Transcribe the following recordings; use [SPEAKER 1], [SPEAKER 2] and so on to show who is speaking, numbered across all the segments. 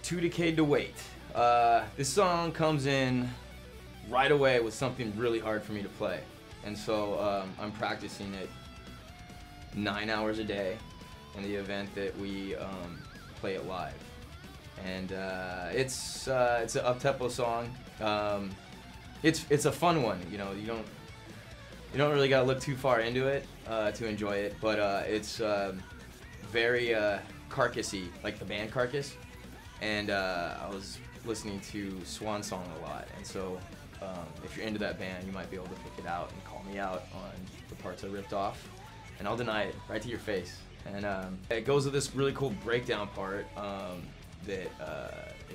[SPEAKER 1] Too Decayed to Wait. This song comes in right away with something really hard for me to play. And so I'm practicing it 9 hours a day in the event that we play it live. And it's an up-tempo song. It's a fun one, you know. You don't really gotta look too far into it to enjoy it, but it's very Carcassy, like the band Carcass. And I was listening to Swan Song a lot, and so if you're into that band, you might be able to pick it out and call me out on the parts I ripped off, and I'll deny it right to your face. And it goes with this really cool breakdown part that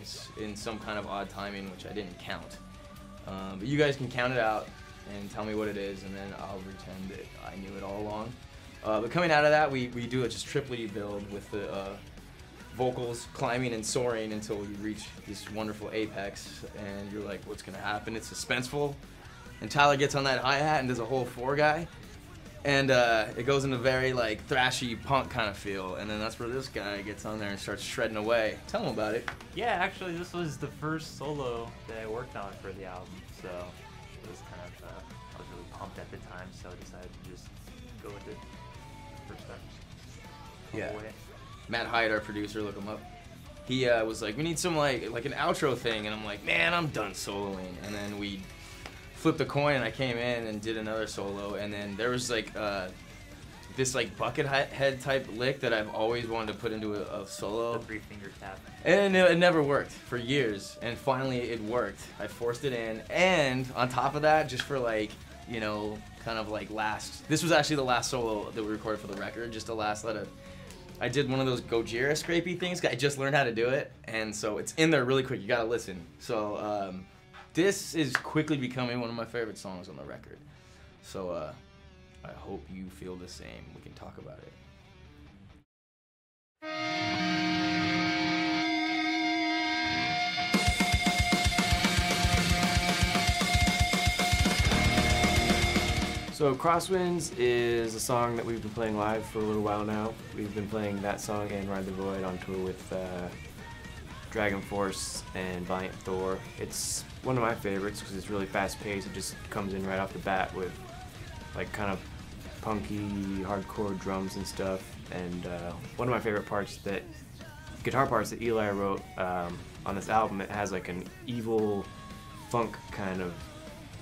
[SPEAKER 1] is in some kind of odd timing, which I didn't count. But you guys can count it out and tell me what it is, and then I'll pretend that I knew it all along. But coming out of that, we do a just triplety build with the vocals climbing and soaring until you reach this wonderful apex, and you're like, what's gonna happen? It's suspenseful, and Tyler gets on that hi-hat and does a whole 4-guy, and it goes into very like thrashy punk kind of feel, and then that's where this guy gets on there and starts shredding away. Tell him about it.
[SPEAKER 2] Yeah, actually this was the first solo that I worked on for the album, so it was kind of, I was really pumped at the time, so I decided to just go with it first time.
[SPEAKER 1] Yeah. Matt Hyatt, our producer, look him up. He was like, we need some like an outro thing, and I'm like, man, I'm done soloing. And then we flipped a coin, and I came in and did another solo, and then there was like this like bucket head type lick that I've always wanted to put into a solo.
[SPEAKER 2] The 3-finger tap.
[SPEAKER 1] And it never worked for years, and finally it worked. I forced it in, and on top of that, just for like, you know, kind of like this was actually the last solo that we recorded for the record, just the last let of. I did one of those Gojira scrapey things. I just learned how to do it, and so it's in there really quick. You gotta listen. So this is quickly becoming one of my favorite songs on the record. So I hope you feel the same. We can talk about it.
[SPEAKER 3] So Crosswinds is a song that we've been playing live for a little while now. We've been playing that song and Ride the Void on tour with Dragon Force and Valiant Thor. It's one of my favorites because it's really fast paced. It just comes in right off the bat with like kind of punky, hardcore drums and stuff. And one of my favorite guitar parts that Eli wrote on this album, it has like an evil funk kind of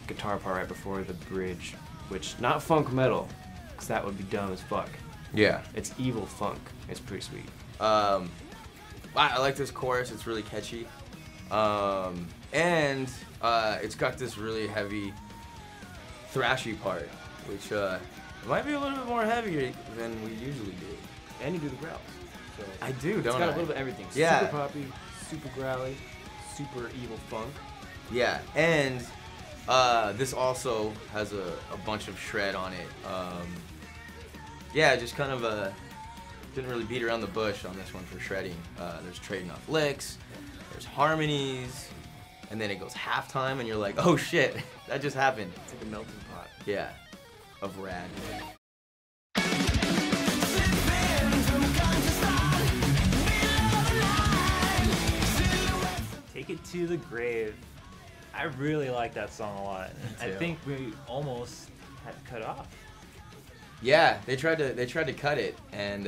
[SPEAKER 3] guitar part right before the bridge. Which, not funk metal, because that would be dumb as fuck.
[SPEAKER 1] Yeah.
[SPEAKER 3] It's evil funk. It's pretty sweet.
[SPEAKER 1] I like this chorus. It's really catchy. And it's got this really heavy thrashy part, which might be a little bit more heavy than we usually do.
[SPEAKER 3] And you do the growls. So
[SPEAKER 1] I do, don't I?
[SPEAKER 3] It's got a little bit of everything.
[SPEAKER 1] Yeah.
[SPEAKER 3] Super poppy, super growly, super evil funk.
[SPEAKER 1] Yeah, and this also has a bunch of shred on it. Yeah, just kind of didn't really beat around the bush on this one for shredding. There's trading off licks, there's harmonies, and then it goes halftime, and you're like, oh shit, that just happened.
[SPEAKER 3] It's like a melting pot.
[SPEAKER 1] Yeah, of rad.
[SPEAKER 2] Take It to the Grave. I really like that song a lot. I think we almost had to cut off.
[SPEAKER 1] Yeah, they tried to cut it, and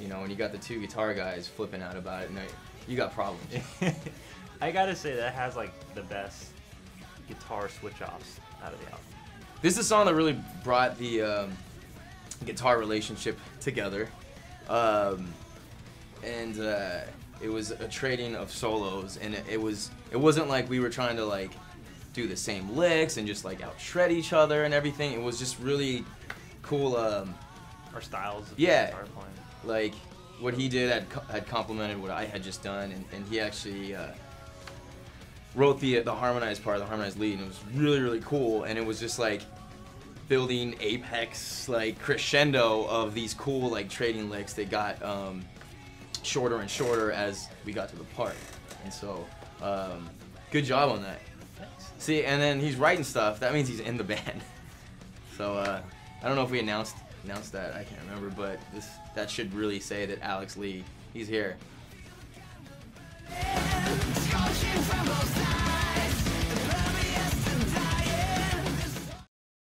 [SPEAKER 1] you know, when you got the 2 guitar guys flipping out about it, you got problems.
[SPEAKER 2] I gotta say that has like the best guitar switch offs out of the album.
[SPEAKER 1] This is a song that really brought the guitar relationship together, and it was a trading of solos, and it wasn't like we were trying to like do the same licks and just like out shred each other and everything. It was just really cool.
[SPEAKER 2] Our styles of
[SPEAKER 1] yeah,
[SPEAKER 2] guitar playing.
[SPEAKER 1] Like what he did had complemented what I had just done, and he actually wrote the harmonized part, the harmonized lead, and it was really, really cool. And it was just like building apex, like crescendo of these cool like trading licks that got shorter and shorter as we got to the part. And so good job on that.
[SPEAKER 2] Thanks.
[SPEAKER 1] See, and then he's writing stuff. That means he's in the band. So I don't know if we announced that. I can't remember, but that should really say that Alex Lee, he's here.
[SPEAKER 4] from